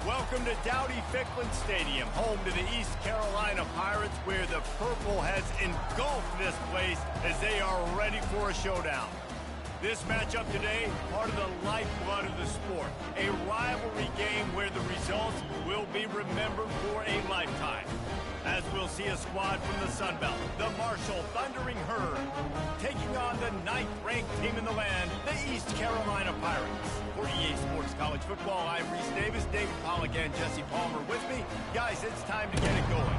Welcome to Dowdy-Ficklin Stadium, home to the East Carolina Pirates, where the purple has engulfed this place as they are ready for a showdown. This matchup today, part of the lifeblood of the sport, a rivalry game where the results will be remembered for a lifetime. As we'll see a squad from the Sun Belt, the Marshall Thundering Herd, taking on the 9th-ranked team in the land, the East Carolina Pirates. For EA Sports College Football, I'm Reese Davis, David Pollack, and Jesse Palmer with me. Guys, it's time to get it going.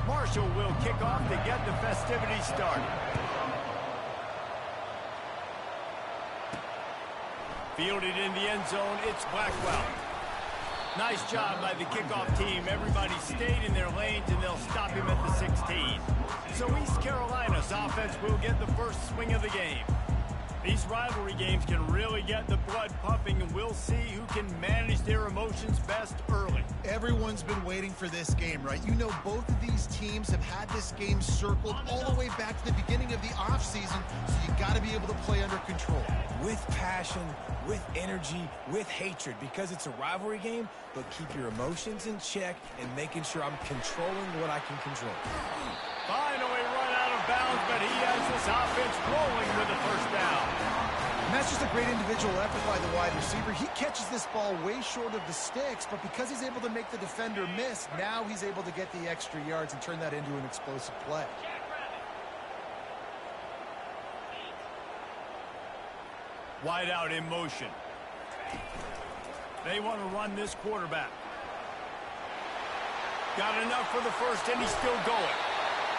Marshall will kick off to get the festivities started. Fielded in the end zone, it's Blackwell. Nice job by the kickoff team. Everybody stayed in their lanes, and they'll stop him at the 16. So East Carolina's offense will get the first swing of the game. These rivalry games can really get the blood pumping, and we'll see who can manage their emotions best early. Everyone's been waiting for this game, right? You know, both of these teams have had this game circled all the way back to the beginning of the offseason, so you got to be able to play under control. With passion, with energy, with hatred, because it's a rivalry game, but keep your emotions in check and making sure I'm controlling what I can control. Finally run out of bounds, but he has this offense rolling with a first down. And that's just a great individual effort by the wide receiver. He catches this ball way short of the sticks, but because he's able to make the defender miss, now he's able to get the extra yards and turn that into an explosive play. Wide out in motion. They want to run this quarterback. Got enough for the first, and he's still going.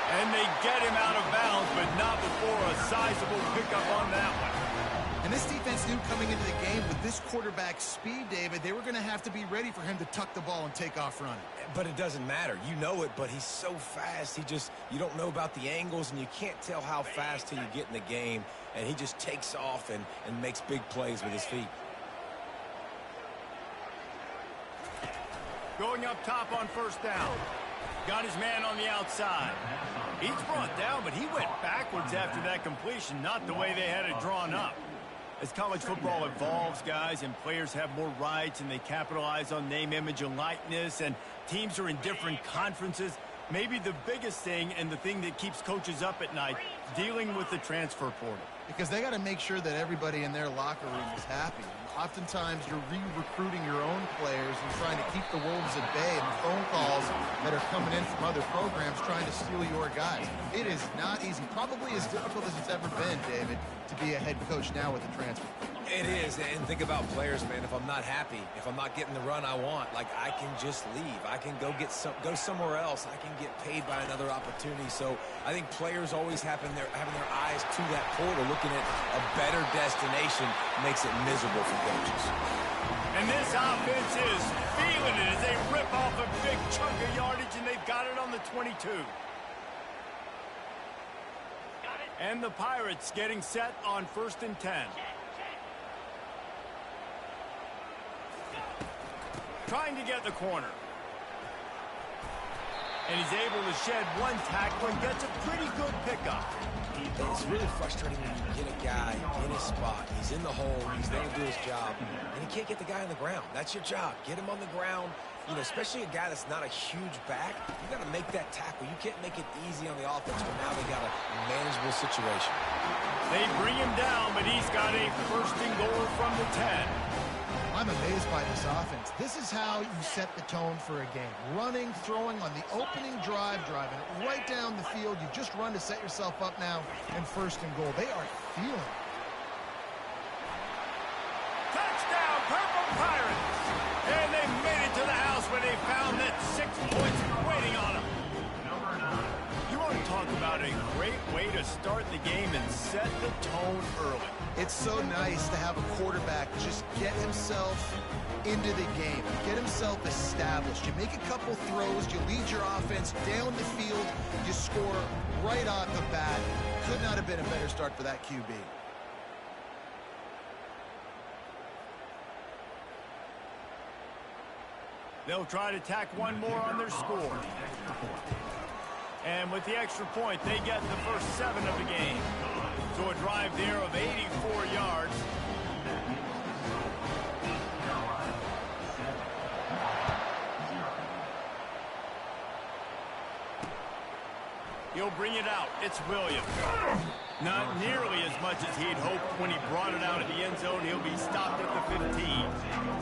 And they get him out of bounds, but not before a sizable pickup on that one. And this defense knew coming into the game with this quarterback's speed, David, they were going to have to be ready for him to tuck the ball and take off running. But it doesn't matter. You know it, but he's so fast. You don't know about the angles, and you can't tell how fast till you get in the game. And he just takes off and makes big plays with his feet. Going up top on first down. Got his man on the outside. He's brought down, but he went backwards after that completion, not the way they had it drawn up. As college football evolves, guys, and players have more rights and they capitalize on name, image, and likeness, and teams are in different conferences, maybe the biggest thing and the thing that keeps coaches up at night, dealing with the transfer portal. Because they got to make sure that everybody in their locker room is happy. Oftentimes, you're re-recruiting your own players and trying to keep the wolves at bay, and the phone calls that are coming in from other programs trying to steal your guys. It is not easy. Probably as difficult as it's ever been, David, to be a head coach now with the transfer. It is, and think about players, man. If I'm not happy, if I'm not getting the run I want, like, I can just leave. I can go somewhere else. I can get paid by another opportunity. So I think players always having their eyes to that portal, looking at a better destination, makes it miserable for coaches. And this offense is feeling it as they rip off a big chunk of yardage, and they've got it on the 22. And the Pirates getting set on 1st and 10. Trying to get the corner. And he's able to shed one tackle and gets a pretty good pickup. It's really frustrating when you get a guy in his spot. He's in the hole. He's there to do his job. And he can't get the guy on the ground. That's your job. Get him on the ground. You know, especially a guy that's not a huge back. You got to make that tackle. You can't make it easy on the offense, but now they got a manageable situation. They bring him down, but he's got a first and goal from the 10. I'm amazed by this offense. This is how you set the tone for a game. Running, throwing on the opening drive, driving it right down the field. You just run to set yourself up now in first and goal. They are feeling it. Touchdown, Purple Pirates! And they made it to the house when they found that 6 points waiting on them. You want to talk about a great way to start the game and set the tone early. It's so nice to have a quarterback just get himself into the game, get himself established. You make a couple throws, you lead your offense down the field, you score right off the bat. Could not have been a better start for that QB. They'll try to tack one more on their score. And with the extra point, they get the first 7 of the game. So a drive there of 84 yards. He'll bring it out. It's Williams. Not nearly as much as he'd hoped when he brought it out of the end zone. He'll be stopped at the 15.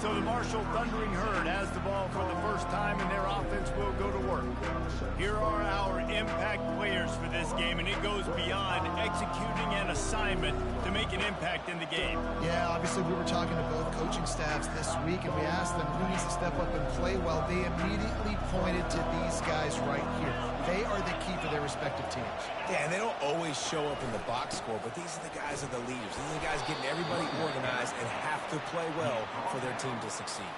So the Marshall Thundering Herd has the ball for the first time, and their offense will go to work. Here are our impact players for this game, and it goes beyond executing an assignment to make an impact in the game. Yeah, obviously we were talking to both coaching staffs this week, and we asked them who needs to step up and play well. They immediately pointed to these guys right here. They are the key for their respective teams. Yeah, and they don't always show up in the box score, but these are the guys that are the leaders. These are the guys getting everybody organized and have to play well for their team to succeed.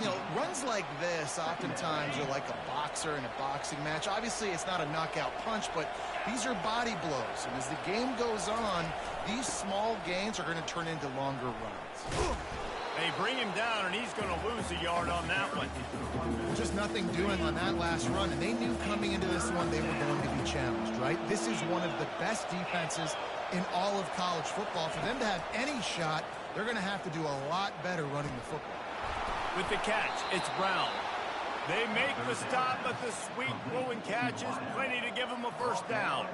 You know, runs like this oftentimes are like a boxer in a boxing match. Obviously, it's not a knockout punch, but these are body blows. And as the game goes on, these small gains are going to turn into longer runs. They bring him down, and he's going to lose a yard on that one. Just nothing doing on that last run, and they knew coming into this one they were going to be challenged, right? This is one of the best defenses in all of college football. For them to have any shot, they're going to have to do a lot better running the football. With the catch, it's Brown. They make the stop, but the sweet throw and catch is plenty to give them a first down.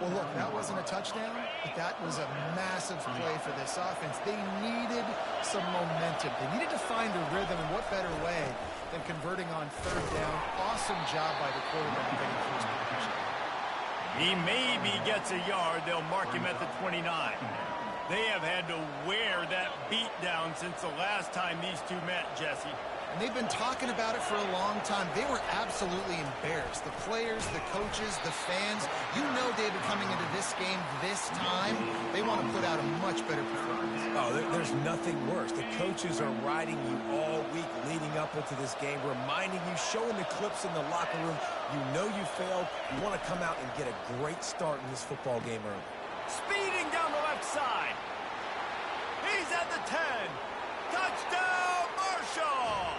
Well, look, that wasn't a touchdown, but that was a massive play for this offense. They needed some momentum. They needed to find a rhythm, and what better way than converting on third down. Awesome job by the quarterback getting first position. He maybe gets a yard. They'll mark him at the 29. They have had to wear that beat down since the last time these two met, Jesse. And they've been talking about it for a long time. They were absolutely embarrassed. The players, the coaches, the fans. You know, David, coming into this game this time, they want to put out a much better performance. Oh, there's nothing worse. The coaches are riding you all week leading up into this game, reminding you, showing the clips in the locker room. You know you failed. You want to come out and get a great start in this football game early. Speeding down the left side. He's at the 10. Touchdown, Marshall!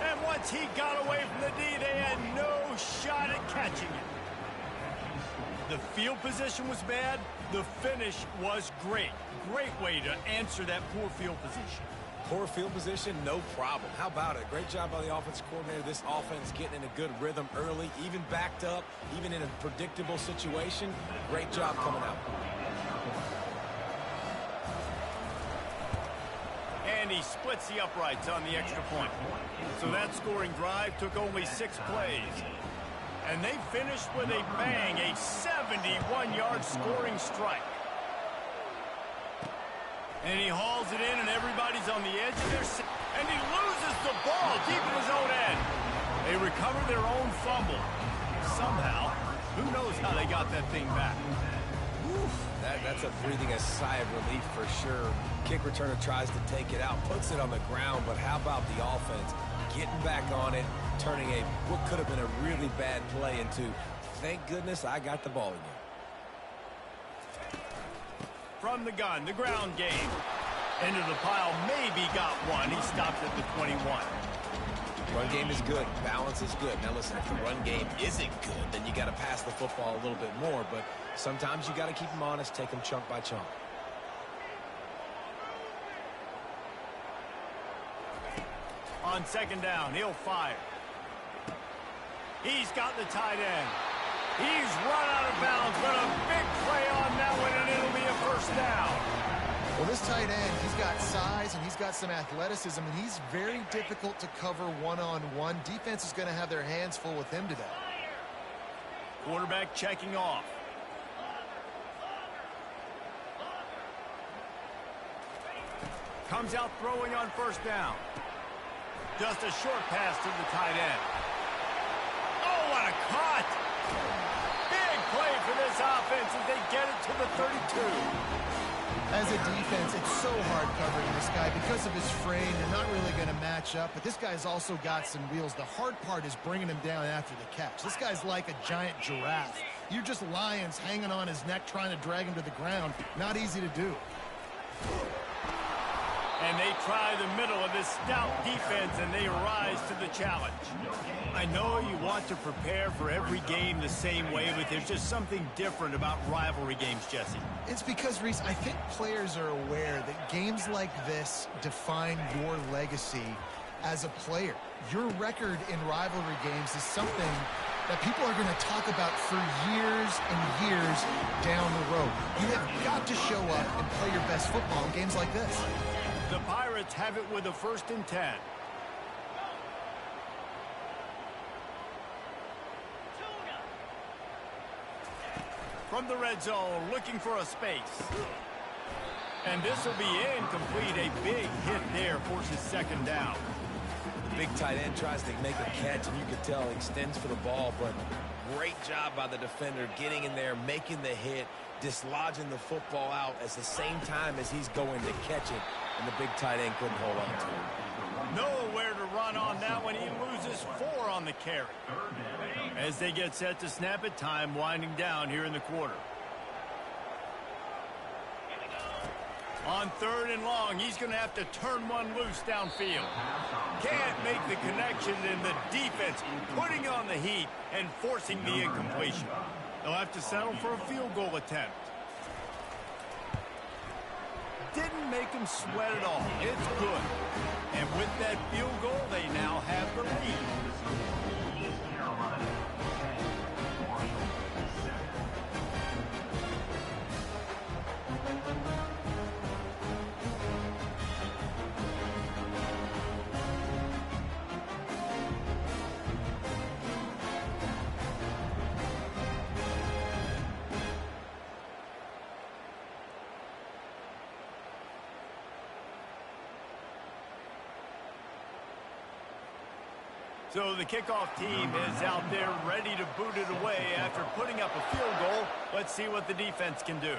And once he got away from the D, they had no shot at catching it. The field position was bad. The finish was great. Great way to answer that poor field position. Poor field position, no problem. How about it? Great job by the offensive coordinator. This offense getting in a good rhythm early, even backed up, even in a predictable situation. Great job coming out. And he splits the uprights on the extra point. So that scoring drive took only 6 plays. And they finished with a bang, a 71-yard scoring strike. And he hauls it in, and everybody's on the edge of their seat. And he loses the ball deep in his own end. They recover their own fumble. Somehow, who knows how they got that thing back. That's breathing a sigh of relief for sure. Kick returner tries to take it out, puts it on the ground, but how about the offense getting back on it, turning what could have been a really bad play into, thank goodness I got the ball again. From the gun, the ground game. Into the pile, maybe got one. He stopped at the 21. Run game is good. Balance is good. Now listen, if the run game isn't good, then you got to pass the football a little bit more. But sometimes you got to keep them honest, take them chunk by chunk. On second down, he'll fire. He's got the tight end. He's run out of bounds, but a big play on that one, and it'll be a first down. Well, this tight end, he's got size and he's got some athleticism, and he's very difficult to cover one-on-one. Defense is going to have their hands full with him today. Quarterback checking off. Comes out throwing on first down. Just a short pass to the tight end. Oh, what a cut! Big play for this offense as they get it to the 32. As a defense, it's so hard covering this guy because of his frame. They're not really going to match up, but this guy's also got some wheels. The hard part is bringing him down after the catch. This guy's like a giant giraffe. You're just lions hanging on his neck trying to drag him to the ground. Not easy to do. And they try the middle of this stout defense, and they rise to the challenge. I know you want to prepare for every game the same way, but there's just something different about rivalry games, Jesse. It's because, Reese, I think players are aware that games like this define your legacy as a player. Your record in rivalry games is something that people are going to talk about for years and years down the road. You have got to show up and play your best football in games like this. The Pirates have it with a 1st and 10. From the red zone, looking for a space. And this will be incomplete. A big hit there forces second down. The big tight end tries to make a catch, and you can tell he extends for the ball, but great job by the defender getting in there, making the hit, dislodging the football out at the same time as he's going to catch it, and the big tight end couldn't hold on to it. Nowhere to run on that one. He loses 4 on the carry. As they get set to snap it, time winding down here in the quarter. On 3rd and long, he's going to have to turn one loose downfield. Can't make the connection, and the defense putting on the heat and forcing the incompletion. They'll have to settle for a field goal attempt. Didn't make him sweat at all. It's good. And with that field goal, they now have the lead. So the kickoff team is out there ready to boot it away after putting up a field goal. Let's see what the defense can do.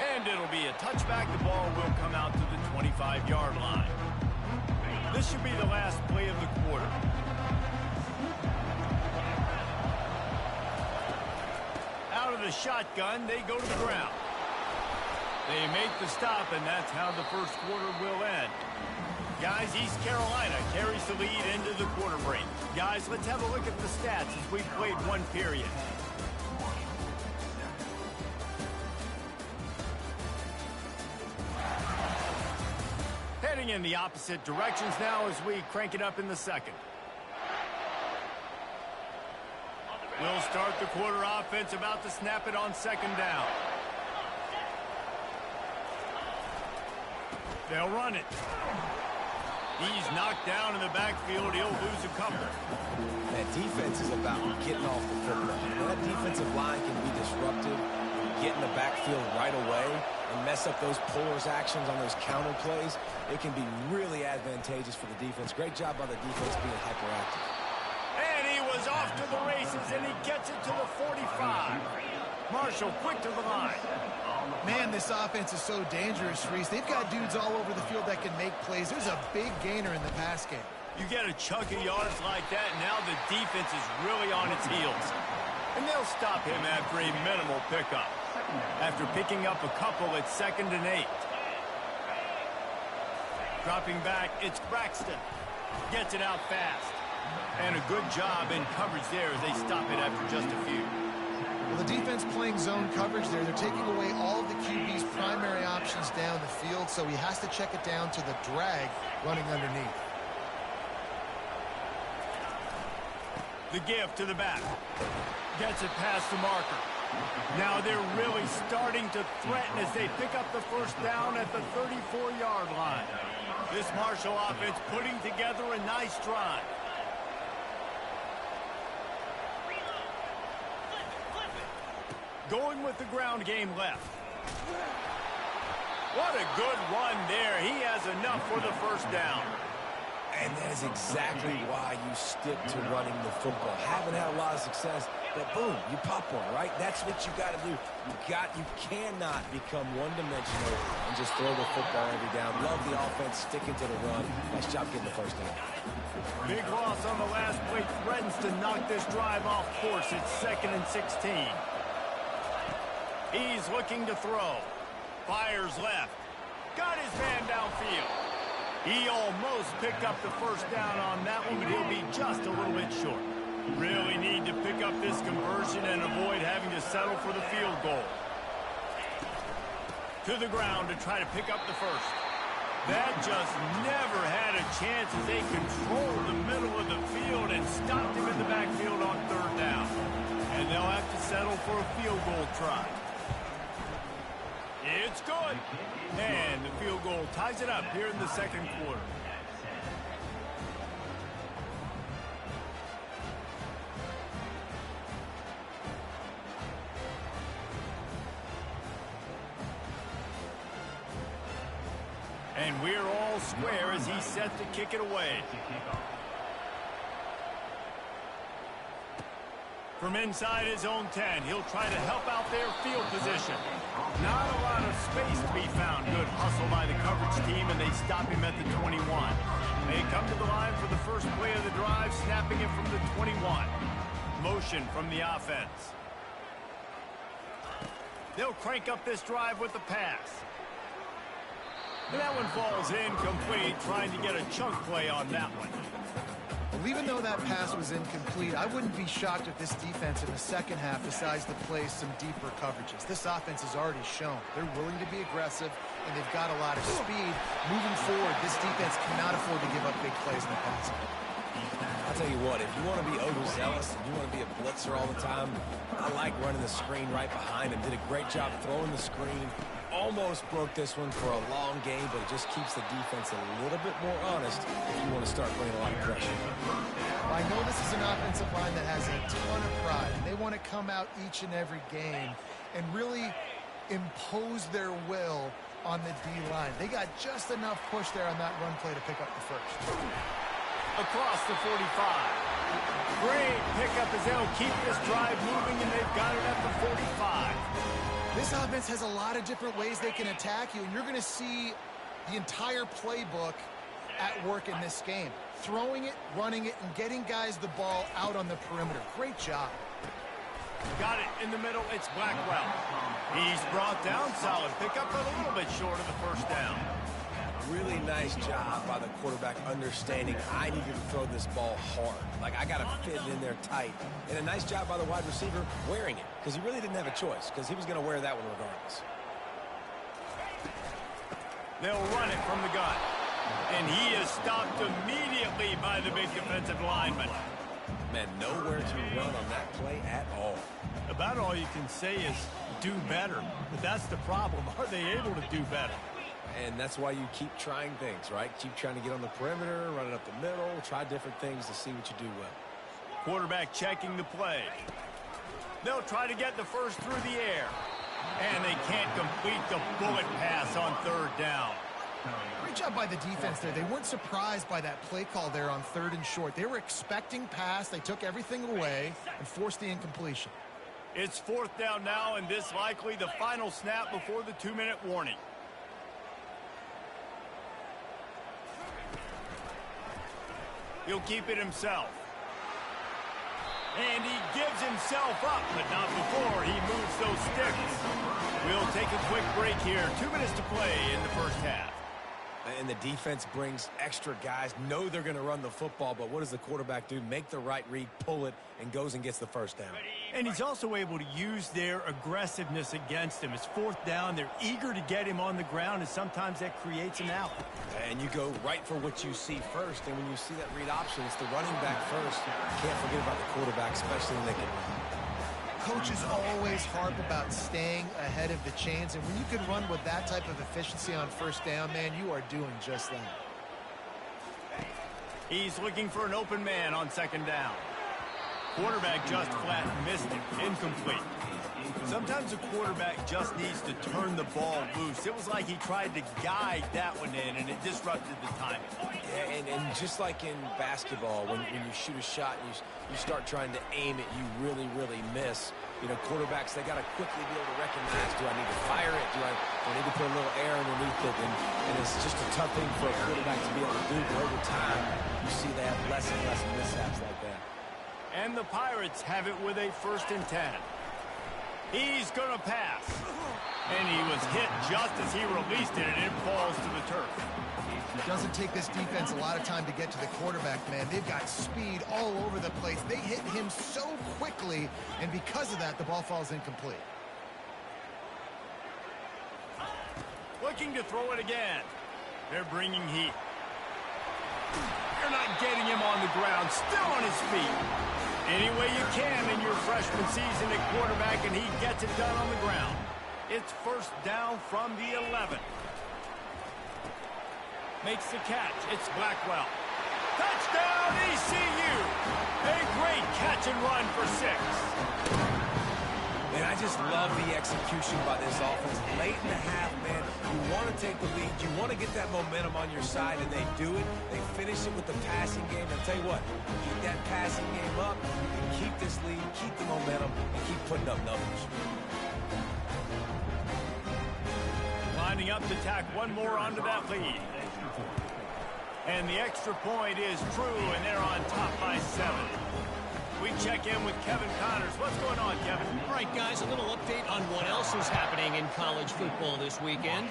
And it'll be a touchback. The ball will come out to the 25-yard line. This should be the last play of the quarter. Out of the shotgun, they go to the ground. They make the stop, and that's how the first quarter will end. Guys, East Carolina carries the lead into the quarter break. Guys, let's have a look at the stats as we played one period. Heading in the opposite directions now as we crank it up in the second. We'll start the quarter offense, about to snap it on second down. They'll run it. He's knocked down in the backfield. He'll lose a couple. That defense is about getting off the football. That defensive line can be disruptive, get in the backfield right away, and mess up those pullers actions on those counter plays. It can be really advantageous for the defense. Great job by the defense being hyperactive. And he was off to the races, and he gets it to the 45. Marshall quick to the line. Man, this offense is so dangerous, Reese. They've got dudes all over the field that can make plays. There's a big gainer in the pass game. You get a chunk of yards like that, and now the defense is really on its heels. And they'll stop him after a minimal pickup. After picking up a couple at 2nd and 8. Dropping back, it's Braxton. Gets it out fast. And a good job in coverage there as they stop it after just a few. Well, the defense playing zone coverage there. They're taking away all of the QB's primary options down the field, so he has to check it down to the drag running underneath. The give to the back. Gets it past the marker. Now they're really starting to threaten as they pick up the first down at the 34-yard line. This Marshall offense putting together a nice drive. Going with the ground game left. What a good run there. He has enough for the first down. And that is exactly why you stick to running the football. Haven't had a lot of success, but boom, you pop one, right? That's what you got to do. You cannot become one-dimensional and just throw the football every down. Love the offense, sticking to the run. Nice job getting the first down. Big loss on the last play threatens to knock this drive off course. It's 2nd and 16. He's looking to throw. Fires left. Got his man downfield. He almost picked up the first down on that one, but he'll be just a little bit short. Really need to pick up this conversion and avoid having to settle for the field goal. To the ground to try to pick up the first. That just never had a chance as they controlled the middle of the field and stopped him in the backfield on 3rd down. And they'll have to settle for a field goal try. It's good. And the field goal ties it up here in the 2nd quarter. And we're all square as he's set to kick it away. From inside his own 10, he'll try to help out their field position. Not a lot of space to be found. Good hustle by the coverage team, and they stop him at the 21. They come to the line for the first play of the drive, snapping it from the 21. Motion from the offense. They'll crank up this drive with the pass. And that one falls incomplete, trying to get a chunk play on that one. Well, even though that pass was incomplete, I wouldn't be shocked if this defense in the second half decides to play some deeper coverages. This offense has already shown they're willing to be aggressive, and they've got a lot of speed. Moving forward, this defense cannot afford to give up big plays in the passing. I'll tell you what, if you want to be overzealous and you want to be a blitzer all the time, I like running the screen right behind him. Did a great job throwing the screen. Almost broke this one for a long game, but it just keeps the defense a little bit more honest if you want to start putting a lot of pressure. I know this is an offensive line that has a ton of pride. They want to come out each and every game and really impose their will on the D-line. They got just enough push there on that run play to pick up the first. Across the 45. Great pickup as they'll keep this drive moving, and they've got it at the 45. This offense has a lot of different ways they can attack you, and you're going to see the entire playbook at work in this game. Throwing it, running it, and getting guys the ball out on the perimeter. Great job. Got it in the middle. It's Blackwell. He's brought down. Solid pickup, but a little bit short of the first down. Really nice job by the quarterback understanding I need to throw this ball hard. Like, I got to fit it in there tight. And a nice job by the wide receiver wearing it, because he really didn't have a choice, because he was going to wear that one regardless. They'll run it from the gun. And he is stopped immediately by the big defensive lineman. Man, nowhere to run on that play at all. About all you can say is do better. But that's the problem. Are they able to do better? And that's why you keep trying things, right? Keep trying to get on the perimeter, run it up the middle, try different things to see what you do well. Quarterback checking the play. They'll try to get the first through the air. And they can't complete the bullet pass on 3rd down. Great job by the defense there. They weren't surprised by that play call there on 3rd and short. They were expecting pass. They took everything away and forced the incompletion. It's 4th down now, and this likely the final snap before the 2-minute warning. He'll keep it himself. And he gives himself up, but not before he moves those sticks. We'll take a quick break here. 2 minutes to play in the first half. And the defense brings extra guys, know they're going to run the football, but what does the quarterback do? Make the right read, pull it, and goes and gets the first down. And he's also able to use their aggressiveness against him. It's fourth down. They're eager to get him on the ground, and sometimes that creates an out. And you go right for what you see first, and when you see that read option, it's the running back first. Can't forget about the quarterback, especially when they can run. Coaches always harp about staying ahead of the chains, and when you can run with that type of efficiency on first down, man, you are doing just that. He's looking for an open man on second down. Quarterback just flat missed it. Incomplete. Sometimes a quarterback just needs to turn the ball loose. It was like he tried to guide that one in, and it disrupted the timing. Yeah, and just like in basketball, when you shoot a shot and you start trying to aim it, you really, really miss. You know, quarterbacks, they got to quickly be able to recognize, do I need to fire it? Do I need to put a little air underneath it? And it's just a tough thing for a quarterback to be able to do, but over time, you see they have less and less mishaps like that. And the Pirates have it with a 1st and 10. He's going to pass. And he was hit just as he released it, and it falls to the turf. It doesn't take this defense a lot of time to get to the quarterback, man. They've got speed all over the place. They hit him so quickly, and because of that, the ball falls incomplete. Looking to throw it again. They're bringing heat. They're not getting him on the ground. Still on his feet. Any way you can in your freshman season at quarterback, and he gets it done on the ground. It's first down from the 11. Makes the catch. It's Blackwell. Touchdown, ECU! A great catch and run for 6. And I just love the execution by this offense. Late in the half, man, you want to take the lead. You want to get that momentum on your side, and they do it. They finish it with the passing game. And I'll tell you what, keep that passing game up, you can keep this lead, keep the momentum, and keep putting up numbers. Lining up to tack one more onto that lead. And the extra point is true, and they're on top by 7. We check in with Kevin Connors. What's going on, Kevin? All right, guys, a little update on what else is happening in college football this weekend.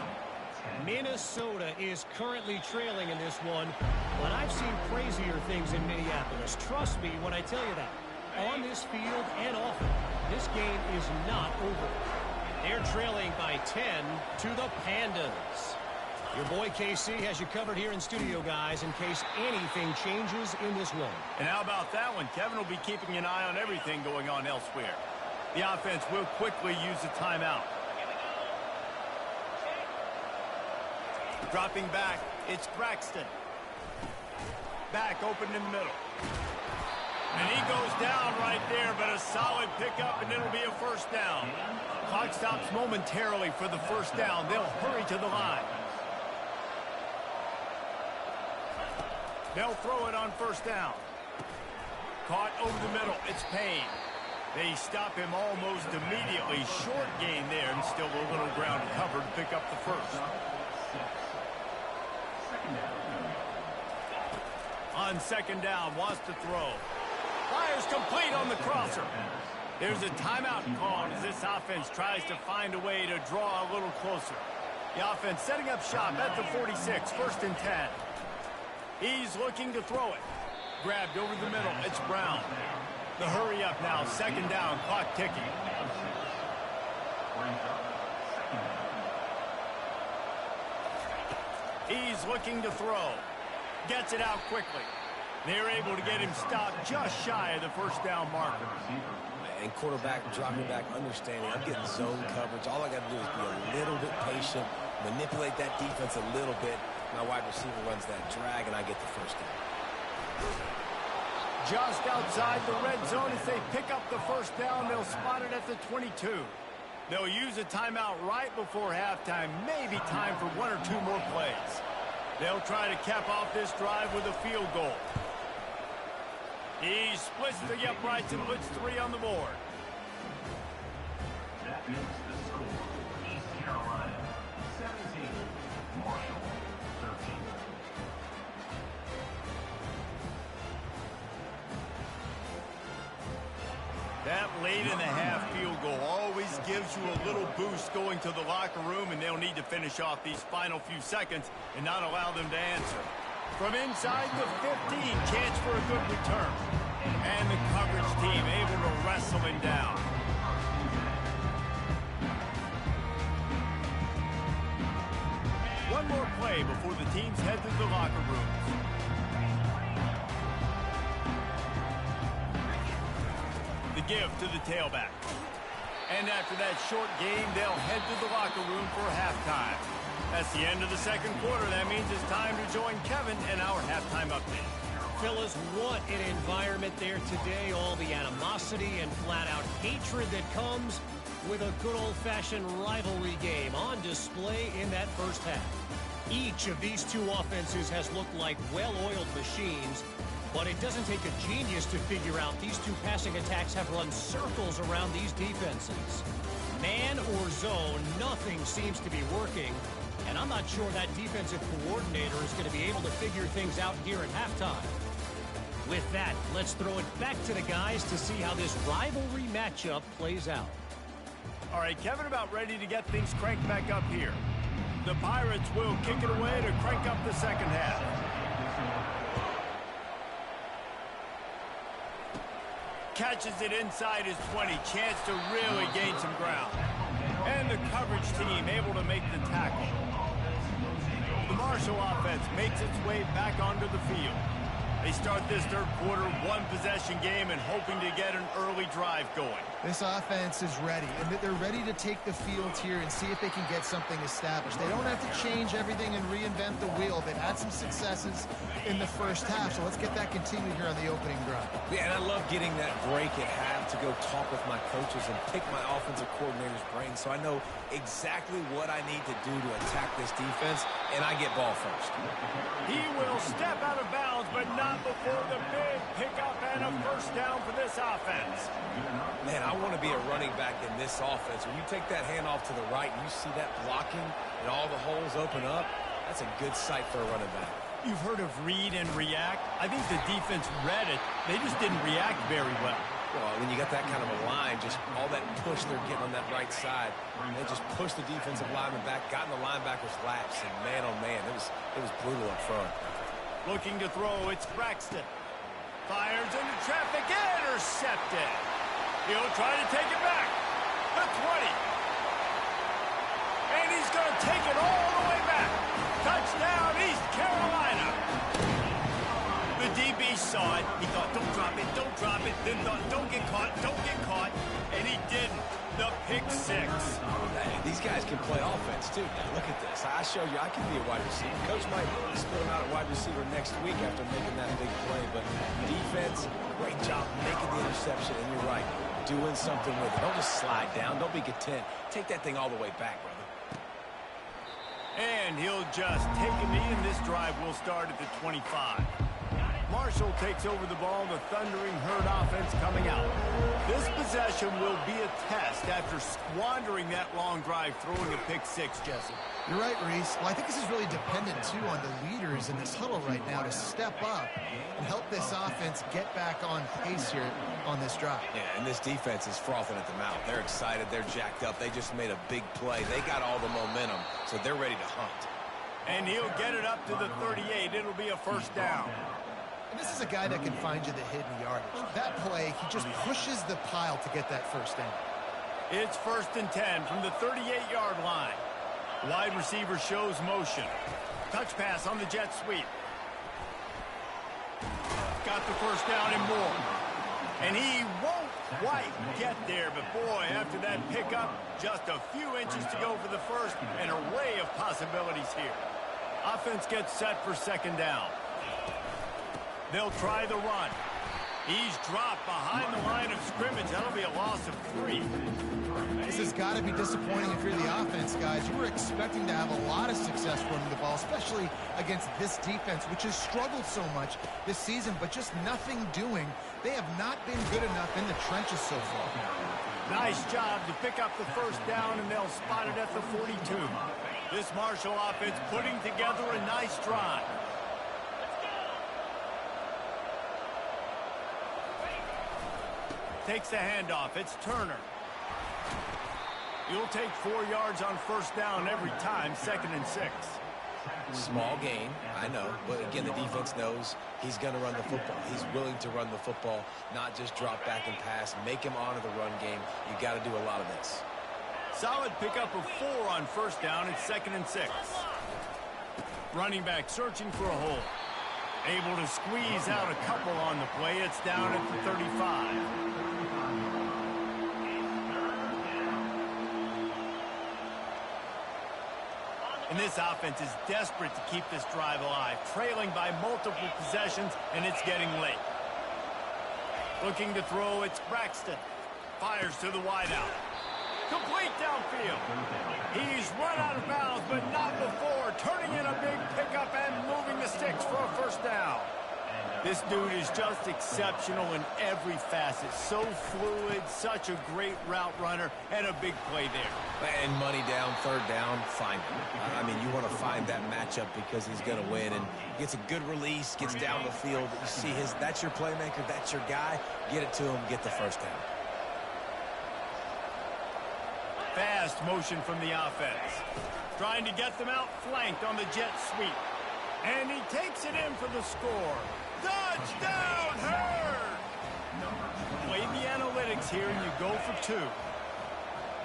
Minnesota is currently trailing in this one, but I've seen crazier things in Minneapolis. Trust me when I tell you that. On this field and off it, this game is not over. They're trailing by 10 to the Pandas. Your boy KC has you covered here in studio, guys, in case anything changes in this one. And how about that one? Kevin will be keeping an eye on everything going on elsewhere. The offense will quickly use a timeout. Dropping back, it's Braxton. Back open in the middle. And he goes down right there, but a solid pickup, and it'll be a first down. Clock stops momentarily for the first down. They'll hurry to the line. They'll throw it on first down. Caught over the middle. It's Payne. They stop him almost immediately. Short gain there, and still a little ground covered to pick up the first. On second down, wants to throw. Fires complete on the crosser. There's a timeout called as this offense tries to find a way to draw a little closer. The offense setting up shop at the 46, 1st and 10. He's looking to throw it. Grabbed over the middle. It's Brown. The hurry up now. Second down. Clock ticking. He's looking to throw. Gets it out quickly. They're able to get him stopped just shy of the first down marker. And quarterback dropping back, understanding I'm getting zone coverage. All I got to do is be a little bit patient, manipulate that defense a little bit. My wide receiver runs that drag, and I get the first down. Just outside the red zone as they pick up the first down. They'll spot it at the 22. They'll use a timeout right before halftime. Maybe time for 1 or 2 more plays. They'll try to cap off this drive with a field goal. He splits the uprights and puts 3 on the board. That is the score. East Carolina 17, Marshall 13. That late in the half field goal always gives you a little boost going to the locker room, and they'll need to finish off these final few seconds and not allow them to answer. From inside the 15, chance for a good return. And the coverage team able to wrestle him down. One more play before the teams head to the locker rooms. The give to the tailback. And after that short game, they'll head to the locker room for halftime. That's the end of the second quarter. That means it's time to join Kevin and our halftime update. Fellas, what an environment there today. All the animosity and flat-out hatred that comes with a good old-fashioned rivalry game on display in that first half. Each of these two offenses has looked like well-oiled machines, but it doesn't take a genius to figure out these two passing attacks have run circles around these defenses. Man or zone, nothing seems to be working, and I'm not sure that defensive coordinator is going to be able to figure things out here at halftime. With that, let's throw it back to the guys to see how this rivalry matchup plays out. All right, Kevin about ready to get things cranked back up here. The Pirates will kick it away to crank up the second half. Catches it inside his 20. Chance to really gain some ground. And the coverage team able to make the tackle. The Marshall offense makes its way back onto the field. They start this third quarter one-possession game and hoping to get an early drive going. This offense is ready, and they're ready to take the field here and see if they can get something established. They don't have to change everything and reinvent the wheel. They've had some successes in the first half, so let's get that continued here on the opening drive. Yeah, and I love getting that break at half to go talk with my coaches and pick my offensive coordinator's brain so I know exactly what I need to do to attack this defense, and I get ball first. He will step out of bounds, but not before the big pickup and a first down for this offense. Man, I want to be a running back in this offense. When you take that handoff to the right and you see that blocking and all the holes open up, that's a good sight for a running back. You've heard of read and react. I think the defense read it. They just didn't react very well. Well, when you got that kind of a line, just all that push they're getting on that right side, they just pushed the defensive lineman back, got in the linebacker's laps, and man, oh man, it was brutal up front. Looking to throw, it's Braxton. Fires into traffic, intercepted. He'll try to take it back. The 20. And he's going to take it all the way back. Touchdown, East Carolina. The DB saw it. He thought, don't drop it, don't drop it. Then thought, don't get caught, don't get caught. And he didn't. The pick six. Hey, these guys can play offense, too. Now, look at this. I show you I can be a wide receiver. Coach might split him out at wide receiver next week after making that big play. But defense, great job making the interception. And you're right, doing something with it. Don't just slide down. Don't be content. Take that thing all the way back, brother. And he'll just take a knee, and this drive will start at the 25. Marshall takes over the ball, the Thundering Herd offense coming out. This possession will be a test after squandering that long drive, throwing a pick six, Jesse. You're right, Reese. Well, I think this is really dependent, too, on the leaders in this huddle right now to step up and help this offense get back on pace here on this drive. Yeah, and this defense is frothing at the mouth. They're excited. They're jacked up. They just made a big play. They got all the momentum, so they're ready to hunt. And he'll get it up to the 38. It'll be a first down. And this is a guy that can find you the hidden yardage. That play, he just pushes the pile to get that first down. It's 1st and 10 from the 38-yard line. Wide receiver shows motion. Touch pass on the jet sweep. Got the first down and more. And he won't quite get there, but boy, after that pickup, just a few inches to go for the first. An array of possibilities here. Offense gets set for second down. They'll try the run. He's dropped behind the line of scrimmage. That'll be a loss of 3. This has got to be disappointing if you're the offense, guys. You were expecting to have a lot of success running the ball, especially against this defense, which has struggled so much this season, but just nothing doing. They have not been good enough in the trenches so far. Nice job to pick up the first down, and they'll spot it at the 42. This Marshall offense putting together a nice drive. Takes the handoff. It's Turner. You'll take 4 yards on first down every time, 2nd and 6. Small gain, I know. But again, the defense knows he's going to run the football. He's willing to run the football, not just drop back and pass. Make him honor the run game. You got to do a lot of this. Solid pickup of 4 on first down. It's 2nd and 6. Running back searching for a hole. Able to squeeze out a couple on the play. It's down at the 35. And this offense is desperate to keep this drive alive, trailing by multiple possessions, and it's getting late. Looking to throw, it's Braxton. Fires to the wideout. Complete downfield. He's run out of bounds, but not before. Turning in a big pickup and moving the sticks for a first down. This dude is just exceptional in every facet. So fluid, such a great route runner, and a big play there. And money down, 3rd down, find him. I mean, you want to find that matchup because he's going to win. And gets a good release, gets down the field. You see that's your playmaker, that's your guy. Get it to him, get the first down. Fast motion from the offense. Trying to get them out flanked on the jet sweep. And he takes it in for the score. Touchdown, Hurd! Play the analytics here and you go for 2.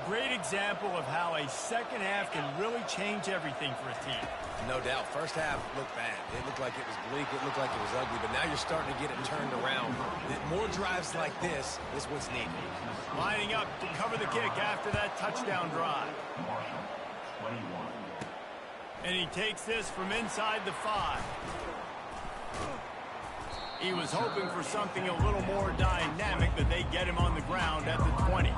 Great example of how a second half can really change everything for a team. No doubt. First half looked bad. It looked like it was bleak. It looked like it was ugly. But now you're starting to get it turned around. More drives like this is what's needed. Lining up to cover the kick after that touchdown drive. And he takes this from inside the 5. He was hoping for something a little more dynamic, but they get him on the ground at the 20.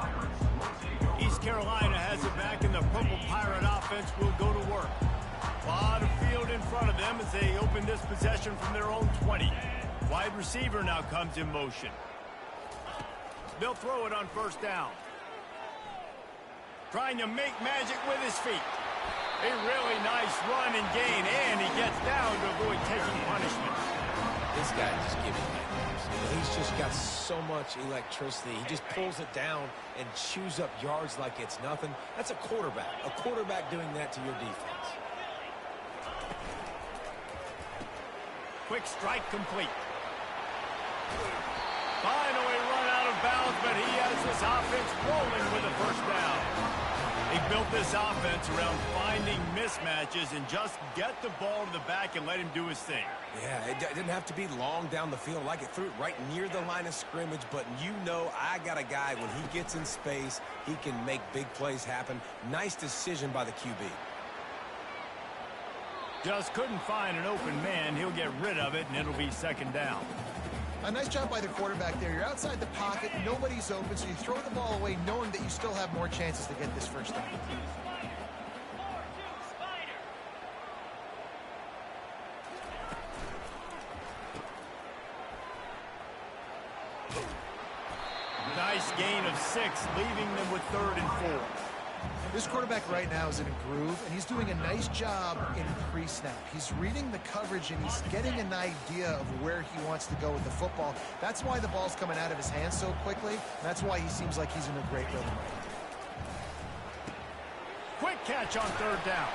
East Carolina has it back, and the Purple Pirate offense will go to work. A lot of field in front of them as they open this possession from their own 20. Wide receiver now comes in motion. They'll throw it on first down. Trying to make magic with his feet. A really nice run and gain, and he gets down to avoid taking punishment. This guy just gives you nightmares. He's just got so much electricity. He just pulls it down and chews up yards like it's nothing. That's a quarterback. A quarterback doing that to your defense. Quick strike complete. Finally run out of bounds, but he has this offense rolling with a first down. He built this offense around finding mismatches and just get the ball to the back and let him do his thing. Yeah, it didn't have to be long down the field. Like it threw it right near the line of scrimmage, but you know I got a guy, when he gets in space, he can make big plays happen. Nice decision by the QB. Just couldn't find an open man. He'll get rid of it, and it'll be 2nd down. A nice job by the quarterback there. You're outside the pocket, nobody's open, so you throw the ball away knowing that you still have more chances to get this first down. Nice gain of 6, leaving them with 3rd and 4. This quarterback right now is in a groove, and he's doing a nice job in pre-snap. He's reading the coverage, and he's getting an idea of where he wants to go with the football. That's why the ball's coming out of his hands so quickly. That's why he seems like he's in a great rhythm right now. Quick catch on 3rd down.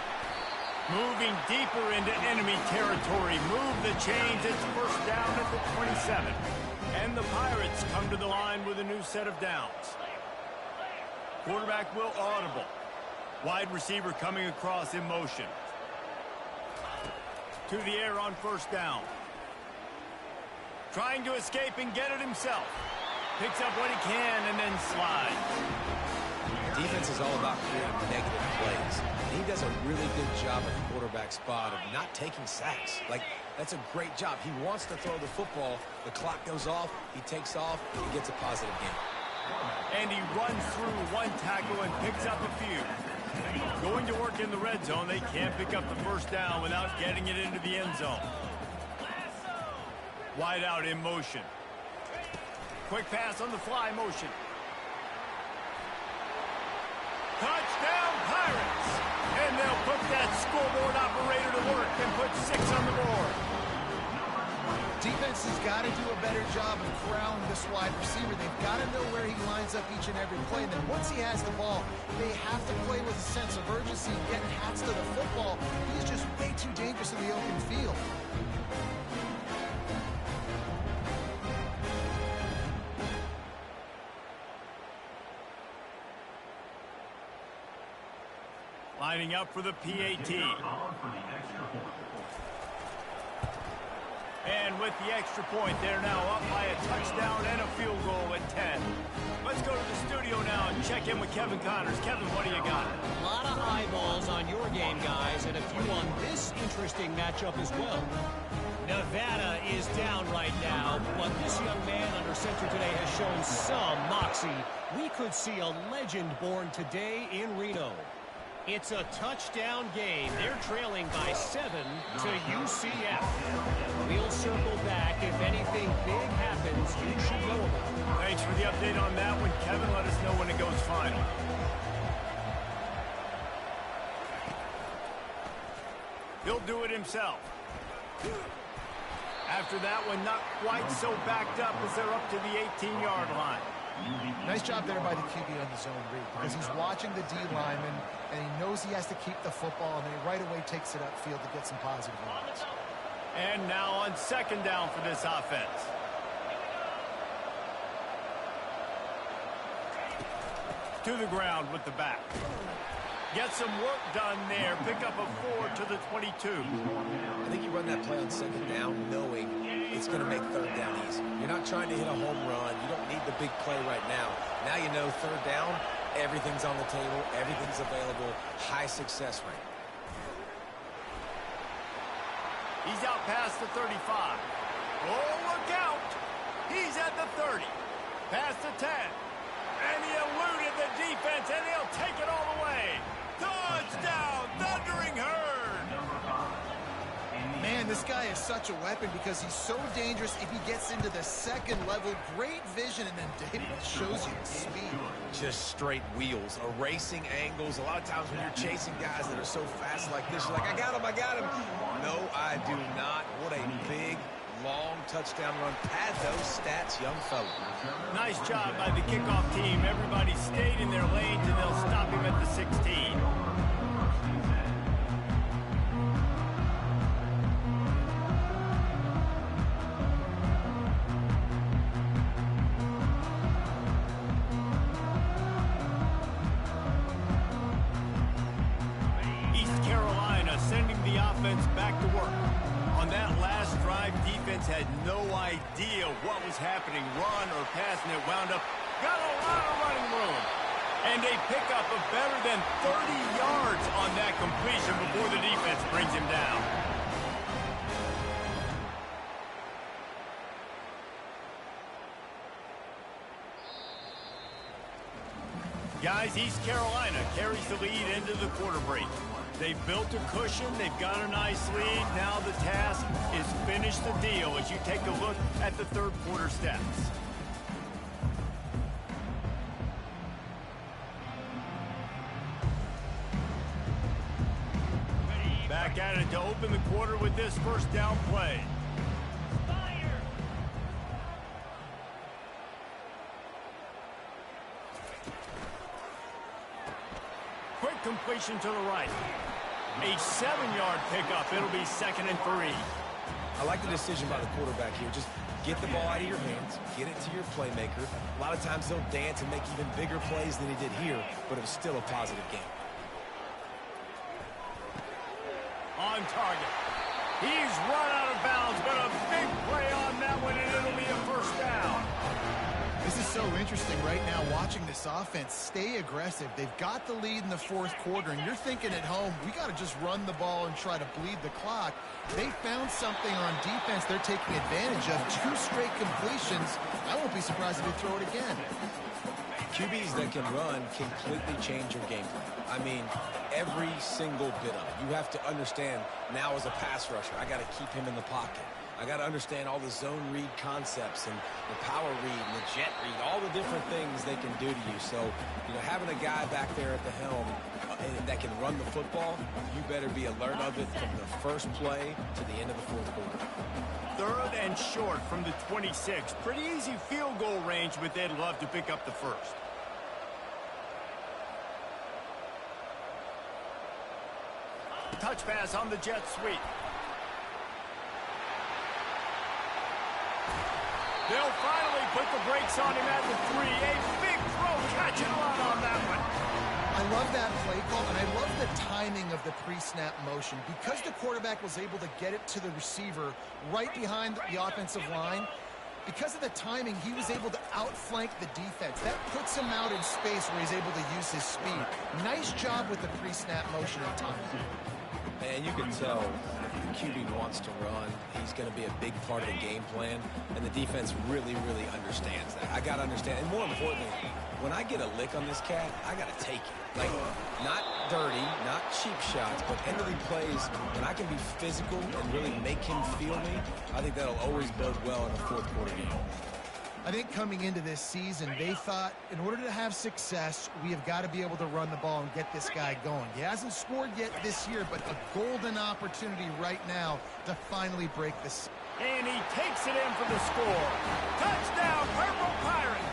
Moving deeper into enemy territory. Move the chains. It's first down at the 27. And the Pirates come to the line with a new set of downs. Quarterback will audible. Wide receiver coming across in motion. To the air on first down. Trying to escape and get it himself. Picks up what he can and then slides. Defense is all about creating negative plays. And he does a really good job at the quarterback spot of not taking sacks. Like, that's a great job. He wants to throw the football. The clock goes off. He takes off. He gets a positive game. And he runs through one tackle and picks up a few. Going to work in the red zone, they can't pick up the first down without getting it into the end zone. Wide out in motion. Quick pass on the fly motion. Touchdown Pirates! And they'll put that scoreboard operator to work and put 6 on the board. Defense has got to do a better job of corralling this wide receiver. They've got to know where he lines up each and every play. And then once he has the ball, they have to play with a sense of urgency and getting hats to the football. He's just way too dangerous in the open field. Lining up for the PAT. And with the extra point, they're now up by a touchdown and a field goal at 10. Let's go to the studio now and check in with Kevin Connors. Kevin, what do you got? A lot of eyeballs on your game, guys, and a few on this interesting matchup as well. Nevada is down right now, but this young man under center today has shown some moxie. We could see a legend born today in Reno. It's a touchdown game. They're trailing by 7 to UCF. We'll circle back. If anything big happens, you should know about it. Thanks for the update on that one, Kevin. Let us know when it goes final. He'll do it himself. After that one, not quite so backed up as they're up to the 18-yard line. Nice job there by the QB on the zone read, because he's watching the D lineman, and he knows he has to keep the football, and then he right away takes it upfield to get some positive yards. And now on second down for this offense. To the ground with the back. Get some work done there. Pick up a 4 to the 22. I think you run that play on second down knowing it's going to make third down easy. You're not trying to hit a home run. You don't need the big play right now. Now you know third down, everything's on the table, everything's available, high success rate. He's out past the 35. Oh, look out! He's at the 30. Past the 10. And he eluded the defense, and he'll take it all the way. Touchdown, Thundering Herd! Man, this guy is such a weapon because he's so dangerous if he gets into the second level. Great vision, and then David shows you the speed. Just straight wheels, erasing angles. A lot of times when you're chasing guys that are so fast like this, you're like, I got him, I got him. No, I do not. What a big, long touchdown run. Pad those stats, young fella. Nice job by the kickoff team. Everybody stayed in their lanes, and they'll stop him at the 16. Back to work. On that last drive, defense had no idea what was happening. Run or pass, and it wound up. Got a lot of running room. And a pickup of better than 30 yards on that completion before the defense brings him down. Guys, East Carolina carries the lead into the quarter break. They've built a cushion. They've got a nice lead. Now the task is finish the deal as you take a look at the third quarter stats. Back at it to open the quarter with this first down play. Quick completion to the right. A 7-yard pickup. It'll be 2nd and 3. I like the decision by the quarterback here. Just get the ball out of your hands, get it to your playmaker. A lot of times they'll dance and make even bigger plays than he did here, but it was still a positive game. On target. He's run out of bounds, but a big play on that one, and it'll be a first down. This is so interesting right now, watching this offense stay aggressive. They've got the lead in the fourth quarter, and you're thinking at home, we got to just run the ball and try to bleed the clock. They found something on defense they're taking advantage of. 2 straight completions. I won't be surprised if they throw it again. QBs that can run completely change your game plan. I mean, every single bit of it. You have to understand now as a pass rusher, I got to keep him in the pocket. I got to understand all the zone read concepts and the power read and the jet read, all the different things they can do to you. So, having a guy back there at the helm that can run the football, you better be alert of it from the first play to the end of the fourth quarter. 3rd and short from the 26. Pretty easy field goal range, but they'd love to pick up the first. Touch pass on the jet sweep. They'll finally put the brakes on him at the 3. A big throw, catching a lot on that one. I love that play call, and I love the timing of the pre-snap motion. Because the quarterback was able to get it to the receiver right behind the offensive line, because of the timing, he was able to outflank the defense. That puts him out in space where he's able to use his speed. Nice job with the pre-snap motion and timing. And you can tell the QB wants to run. He's going to be a big part of the game plan, and the defense really, really understands that. I got to understand, and more importantly, when I get a lick on this cat, I got to take it. Like, not dirty, not cheap shots, but end-of-the plays, when I can be physical and really make him feel me, I think that'll always bode well in a fourth quarter game. I think coming into this season, they thought in order to have success, we have got to be able to run the ball and get this guy going. He hasn't scored yet this year, but a golden opportunity right now to finally break this. And he takes it in for the score. Touchdown, Purple Pirates!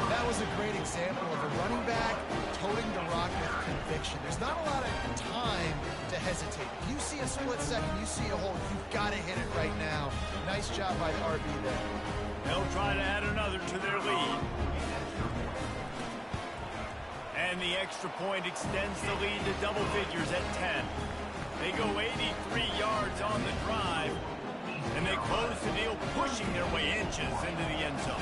That was a great example of a running back toting the rock with conviction. There's not a lot of time to hesitate. If you see a split second, you see a hole, you've got to hit it right now. Nice job by the RB there. They'll try to add another to their lead. And the extra point extends the lead to double figures at 10. They go 83 yards on the drive, and they close the deal, pushing their way inches into the end zone.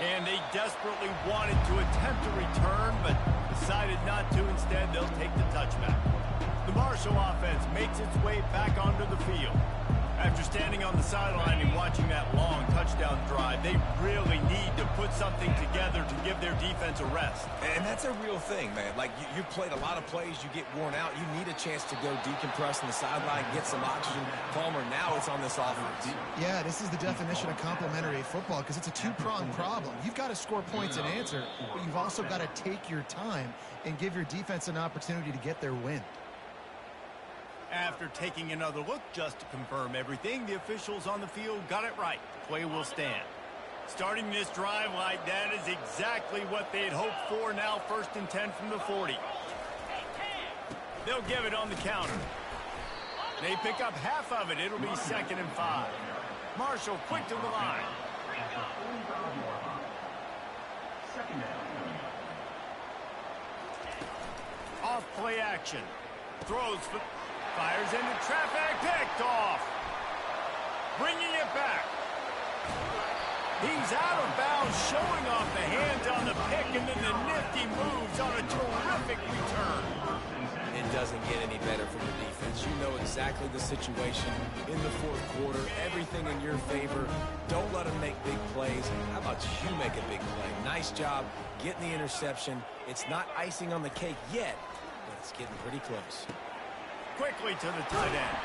And they desperately wanted to attempt a return, but decided not to. Instead, they'll take the touchback. The Marshall offense makes its way back onto the field. After standing on the sideline and watching that long touchdown drive, they really need to put something together to give their defense a rest. And that's a real thing, man. Like, you played a lot of plays, you get worn out, you need a chance to go decompress on the sideline, get some oxygen. Palmer, now it's on this offense. Yeah, this is the definition of complementary football because it's a two-pronged problem. You've got to score points and answer, but you've also got to take your time and give your defense an opportunity to get their win. After taking another look just to confirm everything, the officials on the field got it right. Play will stand. Starting this drive like that is exactly what they had hoped for. Now 1st and 10 from the 40. They'll give it on the counter. They pick up half of it. It'll be 2nd and 5. Marshall quick to the line. Off play action. Throws for... Fires into traffic, picked off. Bringing it back. He's out of bounds, showing off the hands on the pick, and then the nifty moves on a terrific return. It doesn't get any better from the defense. You know exactly the situation in the fourth quarter. Everything in your favor. Don't let them make big plays. How about you make a big play? Nice job getting the interception. It's not icing on the cake yet, but it's getting pretty close. Quickly to the tight end.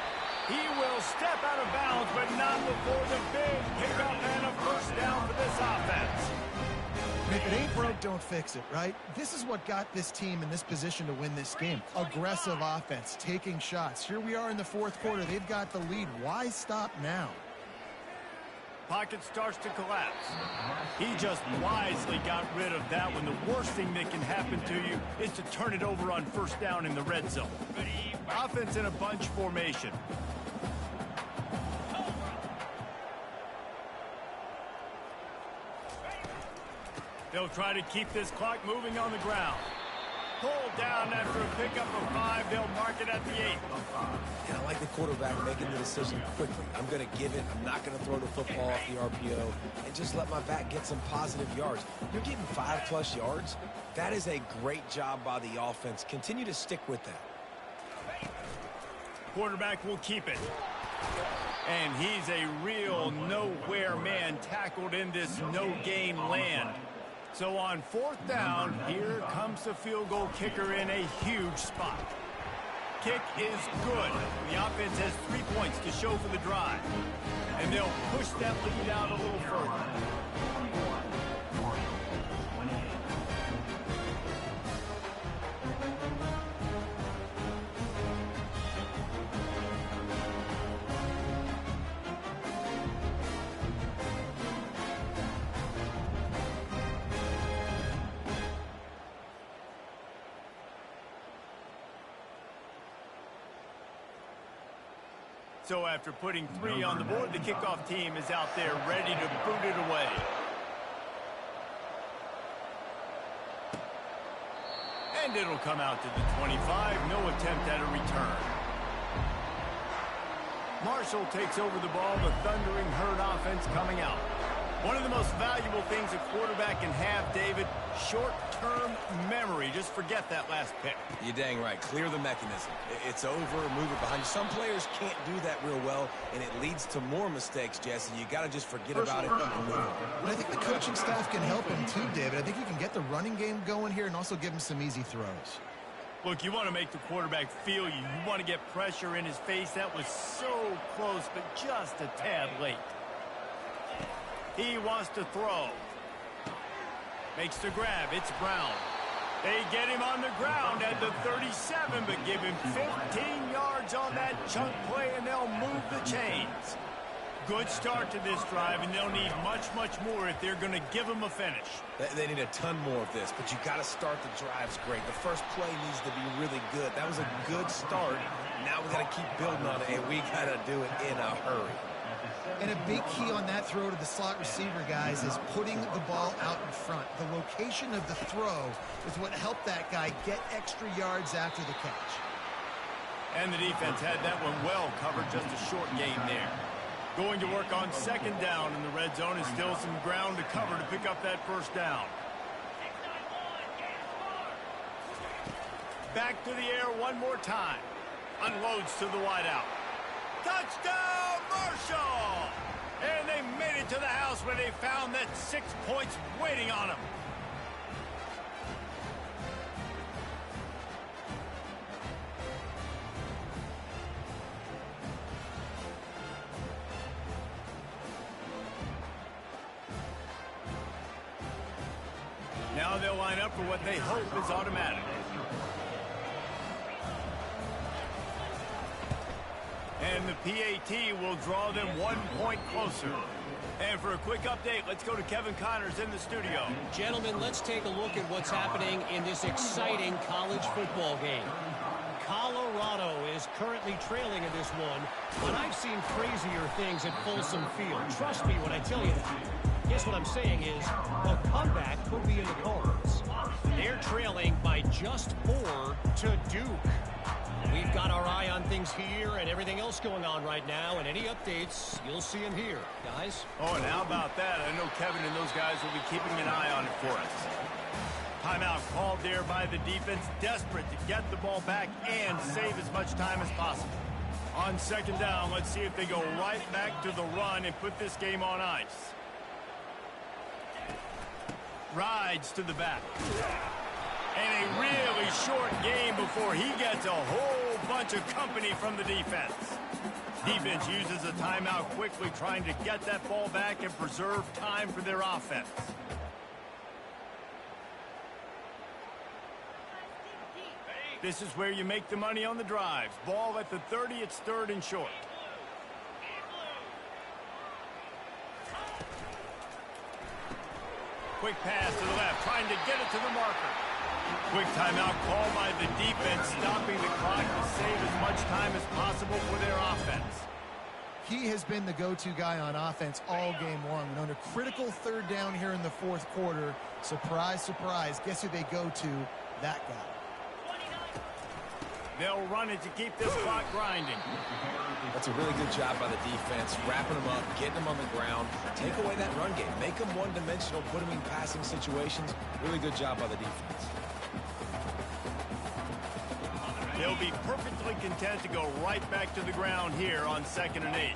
He will step out of bounds, but not before the big pickup and a first down for this offense. If it ain't broke, don't fix it, right? This is what got this team in this position to win this game. Aggressive offense, taking shots. Here we are in the fourth quarter. They've got the lead. Why stop now? Pocket starts to collapse. He just wisely got rid of that one. The worst thing that can happen to you is to turn it over on 1st down in the red zone. Offense in a bunch formation. They'll try to keep this clock moving on the ground. Pulled down after a pickup of 5. They'll mark it at the 8. And I like the quarterback making the decision quickly. I'm going to give it. I'm not going to throw the football off the RPO and just let my back get some positive yards. You're getting 5+ yards. That is a great job by the offense. Continue to stick with that. Quarterback will keep it. And he's a real nowhere man tackled in this no-gain land. So on 4th down, here comes the field goal kicker in a huge spot. Kick is good. The offense has 3 points to show for the drive. And they'll push that lead out a little further. So after putting 3 on the board, the kickoff team is out there ready to boot it away. And it'll come out to the 25. No attempt at a return. Marshall takes over the ball. The Thundering Herd offense coming out. One of the most valuable things a quarterback can have, David, short-term memory. Just forget that last pick. You're dang right. Clear the mechanism. It's over, move it behind you. Some players can't do that real well, and it leads to more mistakes, Jesse. You got to just forget about it and move on. But I think the coaching staff can help him too, David. I think you can get the running game going here and also give him some easy throws. Look, you want to make the quarterback feel you. You want to get pressure in his face. That was so close, but just a tad late. He wants to throw. Makes the grab. It's Brown. They get him on the ground at the 37, but give him 15 yards on that chunk play, and they'll move the chains. Good start to this drive, and they'll need much, much more if they're going to give him a finish. They need a ton more of this, but you got to start the drives great. The first play needs to be really good. That was a good start. Now we got to keep building on it, and we got to do it in a hurry. And a big key on that throw to the slot receiver, guys, is putting the ball out in front. The location of the throw is what helped that guy get extra yards after the catch. And the defense had that one well covered, just a short gain there. Going to work on 2nd down in the red zone, and still some ground to cover to pick up that 1st down. Back to the air one more time. Unloads to the wideout. Touchdown, Marshall! And they made it to the house where they found that 6 points waiting on them. Now they'll line up for what they hope is automatic. And the PAT will draw them 1 point closer. And for a quick update, let's go to Kevin Connors in the studio. Gentlemen, let's take a look at what's happening in this exciting college football game. Colorado is currently trailing in this one, but I've seen crazier things at Folsom Field. Trust me when I tell you that. Guess what I'm saying is a comeback could be in the cards. They're trailing by just 4 to Duke. We've got our eye on things here and everything else going on right now, and any updates, you'll see them here, guys. Oh, and how about that? I know Kevin and those guys will be keeping an eye on it for us. Timeout called there by the defense, desperate to get the ball back and save as much time as possible. On 2nd down, let's see if they go right back to the run and put this game on ice. Rides to the back. And a really short game before he gets a whole bunch of company from the defense. Defense uses a timeout quickly, trying to get that ball back and preserve time for their offense. This is where you make the money on the drives. Ball at the 30, it's 3rd and short. Quick pass to the left, trying to get it to the marker. Quick timeout called by the defense, stopping the clock to save as much time as possible for their offense. He has been the go-to guy on offense all game long. And on a critical 3rd down here in the 4th quarter, surprise, surprise, guess who they go to? That guy. They'll run it to keep this clock grinding. That's a really good job by the defense, wrapping them up, getting them on the ground. Take away that run game. Make them one-dimensional, put them in passing situations. Really good job by the defense. They'll be perfectly content to go right back to the ground here on 2nd and 8.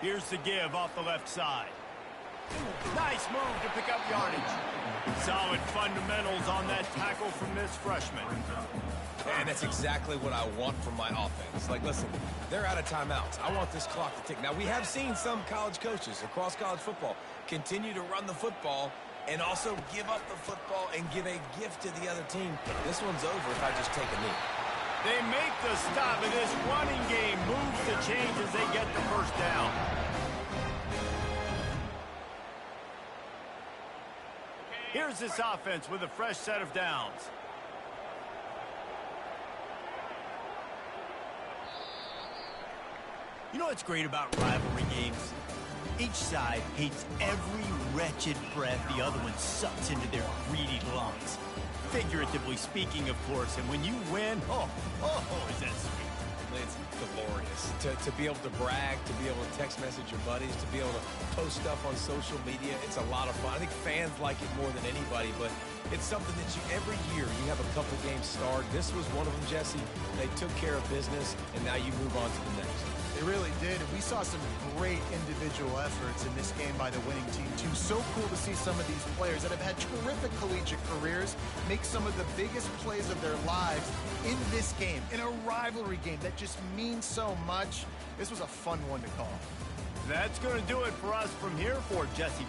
Here's the give off the left side. Nice move to pick up yardage. Solid fundamentals on that tackle from this freshman. And that's exactly what I want from my offense. Like, listen, they're out of timeouts. I want this clock to tick. Now, we have seen some college coaches across college football continue to run the football and also give up the football and give a gift to the other team. This one's over if I just take a knee. They make the stop, and this running game moves the chains as they get the first down. Here's this offense with a fresh set of downs. You know what's great about rivalry games? Each side hates every wretched breath the other one sucks into their greedy lungs. Figuratively speaking, of course, and when you win, oh, is that sweet. It's glorious to be able to brag, to be able to text message your buddies, to be able to post stuff on social media. It's a lot of fun. I think fans like it more than anybody, but it's something that every year you have a couple games start. This was one of them, Jesse. They took care of business, and now you move on to the next. They really did, and we saw some great individual efforts in this game by the winning team, too. So cool to see some of these players that have had terrific collegiate careers make some of the biggest plays of their lives in this game, in a rivalry game that just means so much. This was a fun one to call. That's going to do it for us from here for Jesse